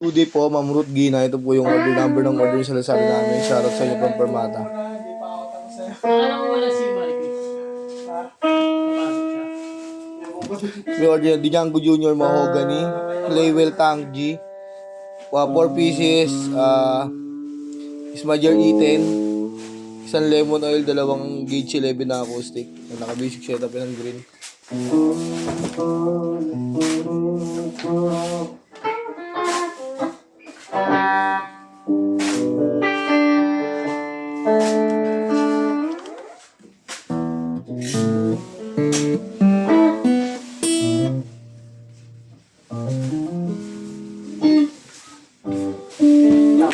Today po, Ma'am Ruth Gina, ito po yung order number ng order sa Lazada namin. Shoutout sa inyo from Permata. Hindi pa ako tapos sa'yo. Alam mo wala si Marcus. May order yung Django Junior Mahogany, Playwell Tangji, 4 pieces, Ismajer E10, isang lemon oil, dalawang gauge 11 na acoustic, naka-basic setup ng green.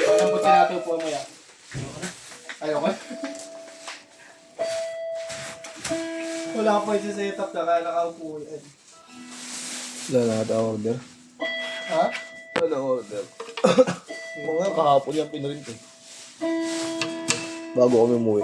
Pagkabutin natin po mo yan. Ayoko. Wala ka pa yung setup na kaya nakaupo yan. Wala na ata order. Ha? Wala order. Mga kahapon yung pinrint eh. Bago kami umuwi.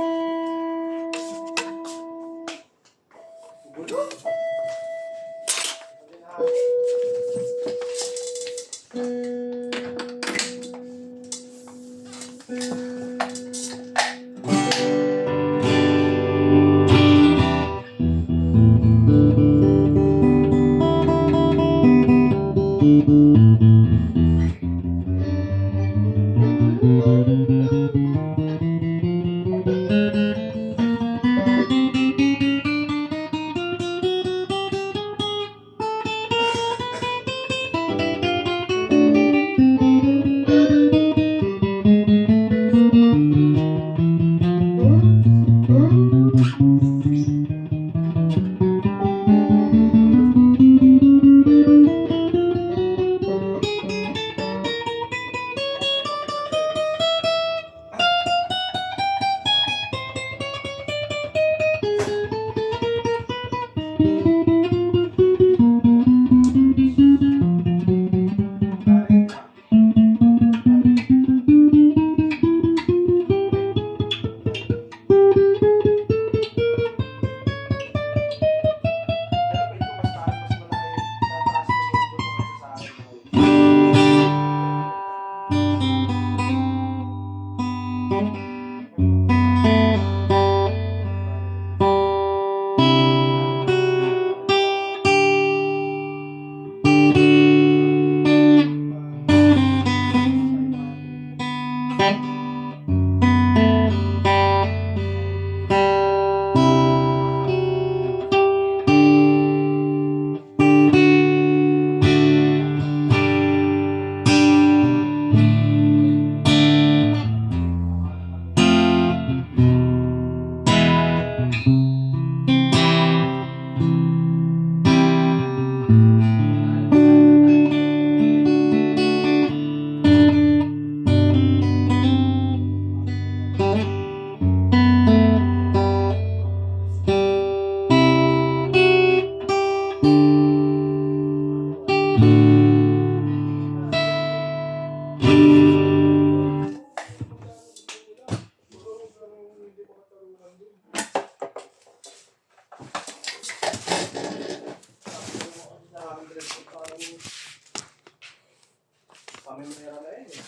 Pamimira na yun eh.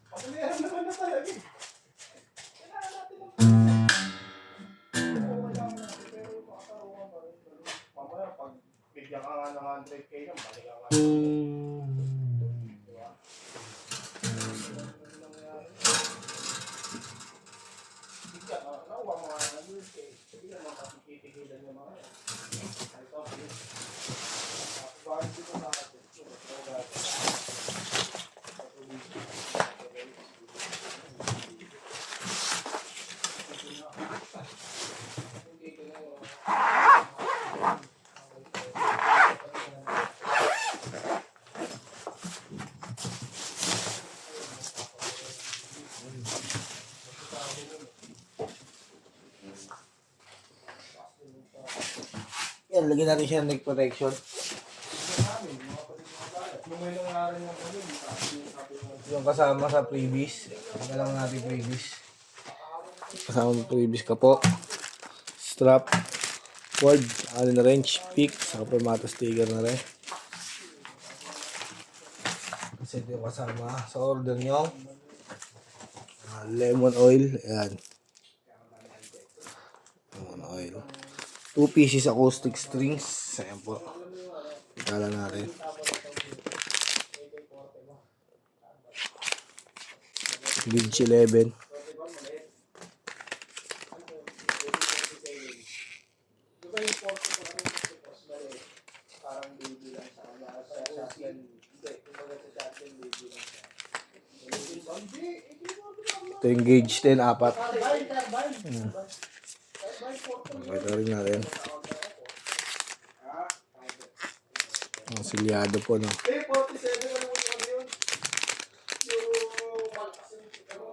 Pamimira naman na talaga eh. Kailangan natin ng pero makakaroon pa rin. Mamaya pag bigyan ka nga ng 100k lang, balik ka nga. Diba? Bigyan ka, nakuha mo nga ng 100k. Hindi naman kasi titigilan yung mga yan. Ito, bakit dito na natin? Yan, lagyan natin siya ng neck protection. Yung kasama sa previous. Tingnan lang natin previous. Kasama ng previous ka po. Strap. Cord. Allen wrench. Pick. Saka Permata sticker na rin. So ito yung kasama sa order nyo. Lemon oil. Ayan. Lemon oil. 2 pieces acoustic strings. Ayan po. Itala natin. Vinci 11. Parang baby lang sa kanya. Sa shotgun, hindi. Kumbaga sa shotgun, baby lang siya. Ito yung gauge 10, 4. Turbine. Ito rin natin. Ang silyado po, no? 47, ano mo yun? Yung malakas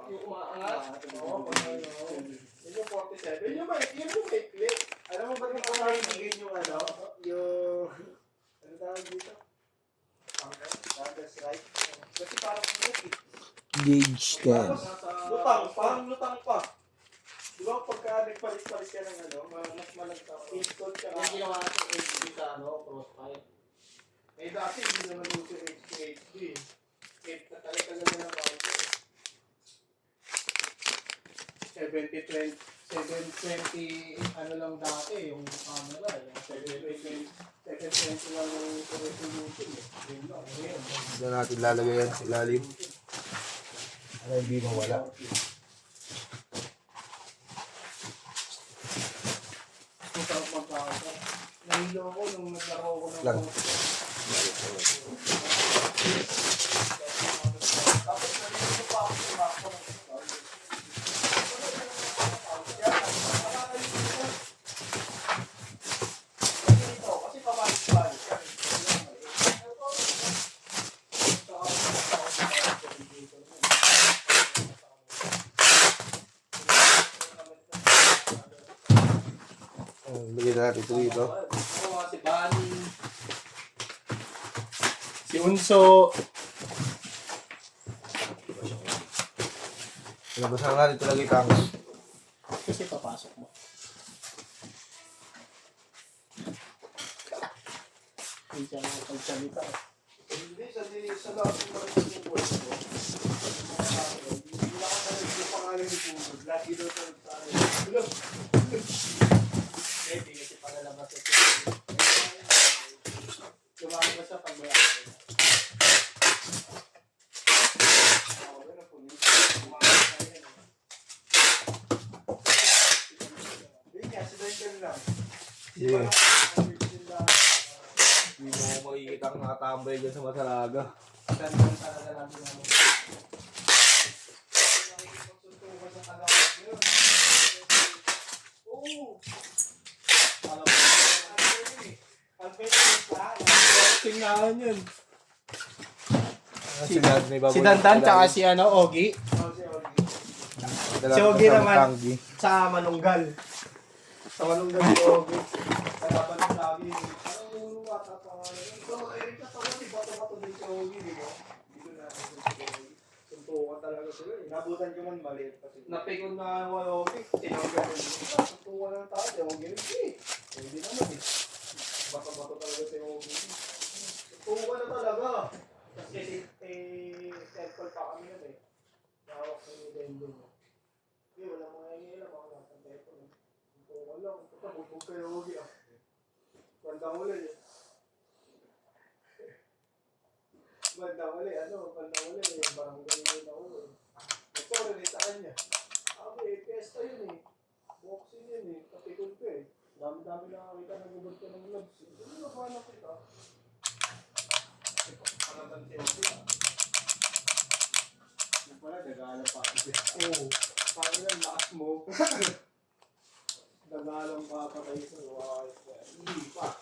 yung umaangat. Oo, yun yung 47. Yun yung maikli. Alam mo ba yung pangangigin yung ano? Yung... Ano tawag dito? That's right. Kasi parang Gauge 10. parang lutang pa. Di ba pagka nagpalis-palis ka ng ano, mas malagta. Install ka. Yung ginawa natin HD sa crossfire. Eh dati hindi naman uso HD. Talaga na ng counter. 720 ano lang dati yung camera. Yung 720 lang yung resolution. Yun lang. Ito natin lalagay yan sa ilalim. Para hindi mawala. Masarap magkakasa. Nahilo ako nung naglaro ako ng Lang. Tapos nalilito pa ako sa mako. Kasi pabalik-balik. Lagyan natin ito dito. Si Bani. Si Unso. Pinabasahan natin ito lagi tanga. Kasi papasok mo. Hindi siya nakapagsalita. Hindi, sa lahat ng mga nagsimulat ko. Hindi lang ako nalagyan yung pangalan ni Pugod. Lagi daw sa nagsasabi. Hindi kasi palalabas ito. Tumawag ka sa pagbayaan. Hindi. Hindi mo makikita ang nakatambay dyan sa Masalaga. Tingnan yun. Si Dandan tsaka si Ogie. Si Ogie naman. Sa Manunggal. Sa Manunggal si Ogie. Kaya pa nang sabi, parang nulungat at ito, Eric na tawa, si bato-bato din si Ogie, di ba? Dito na si Ogie. Suntukan talaga sila eh. Nabutan ko man maliit kasi. Napikon na ang Ogie. Tinanggal ko dito. Suntukan ng tao, si Ogie rin eh. Hindi naman eh. Bato-bato talaga si Ogie. Suntukan na talaga. Kasi temple pa kami yun eh. Nawak sa yung dendong. Hindi, wala mga ngayon lang. Mga nasa temple. Suntukan lang. Bubog kayo Ogie ah. Bandang uli eh. Bandang uli, bandang uli eh. Barangay yun ako eh. Nagsorry rin sa kanya. Sabi, pesta yun eh. Boxing yun eh. Kapikon ko eh. Dami-dami nakakita na gubad ka ng gloves. Hindi na ba nakita? Panatan si Ogie ah. Yung pala, nagala pa ako. Oo. Parang yan, lakas mo. Nagalang pa patay sa luwakay. Hindi pa.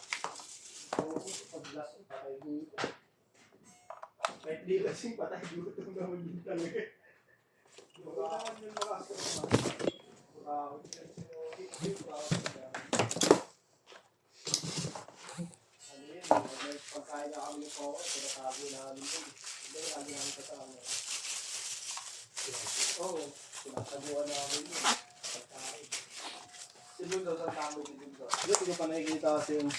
Oo, pag-last patay dito. Kahit di lasing patay dito naman din talaga. Baka yung lakas ko naman. Baka ako din si Ogie. Ano yun? Pagkain na kami ng focus, pinatago namin yun. Hindi, lagi namin kasama. Oo, pinataguan namin yun. Pagkain. Si Lundo, saan tamo si Lundo? Hindi, hindi ko pa nakikita kasi yung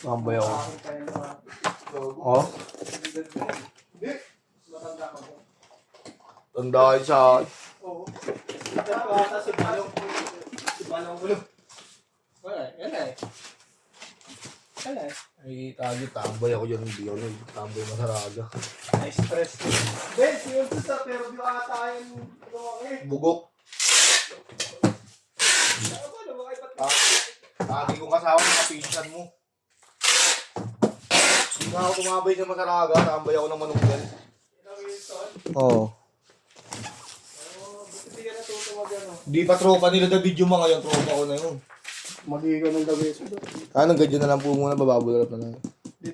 Mamboy ako. Bakit kaya naman? Oh? Hindi. Tandaan sa... Oo. Ito ko ata si Balong. Si Balong ulo. Wala, yan eh. Wala eh. Ay, tambay ako dyan. Hindi ako tambay masaraga. Na-stress ko. Ben, yun sa pero di ata yung Bugok. ano ba kayo Lagi kong kasama ng kapinsan mo. Hindi nga ako tumabay sa masaraga. Tambay ako ng manunggal. Oo. Buti ka natuto mag-ano. Di pa tropa nila David yung mga yung tropa ko na yun. Magigaw ng gabi. Anong ganyan na lang po muna, bababulap na lang.